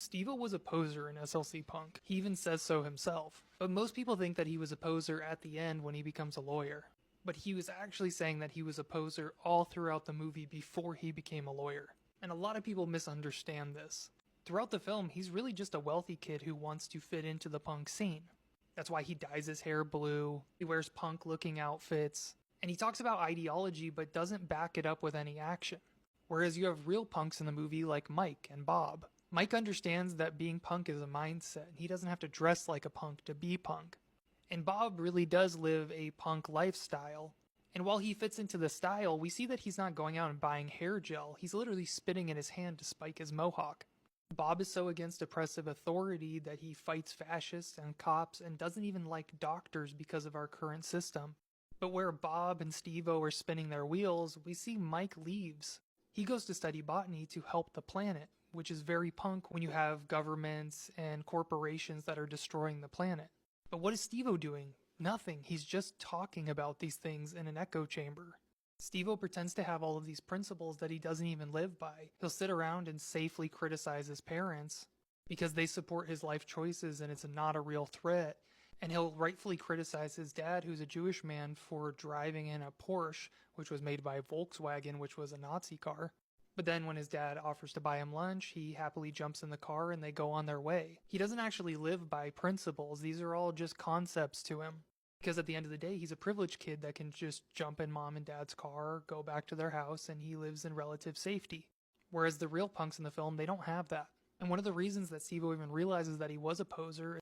Stevo was a poser in SLC Punk. He even says so himself. But most people think that he was a poser at the end when he becomes a lawyer. But he was actually saying that he was a poser all throughout the movie before he became a lawyer. And a lot of people misunderstand this. Throughout the film, he's really just a wealthy kid who wants to fit into the punk scene. That's why he dyes his hair blue, he wears punk-looking outfits, and he talks about ideology but doesn't back it up with any action. Whereas you have real punks in the movie like Mike and Bob. Mike understands that being punk is a mindset. He doesn't have to dress like a punk to be punk. And Bob really does live a punk lifestyle. And while he fits into the style, we see that he's not going out and buying hair gel. He's literally spitting in his hand to spike his mohawk. Bob is so against oppressive authority that he fights fascists and cops and doesn't even like doctors because of our current system. But where Bob and Stevo are spinning their wheels, we see Mike leaves. He goes to study botany to help the planet, which is very punk when you have governments and corporations that are destroying the planet. But what is Stevo doing? Nothing. He's just talking about these things in an echo chamber. Stevo pretends to have all of these principles that he doesn't even live by. He'll sit around and safely criticize his parents because they support his life choices and it's not a real threat. And he'll rightfully criticize his dad, who's a Jewish man, for driving in a Porsche, which was made by Volkswagen, which was a Nazi car. But then when his dad offers to buy him lunch, he happily jumps in the car and they go on their way. He doesn't actually live by principles. These are all just concepts to him. Because at the end of the day, he's a privileged kid that can just jump in mom and dad's car, go back to their house, and he lives in relative safety. Whereas the real punks in the film, they don't have that. And one of the reasons that Stevo even realizes that he was a poser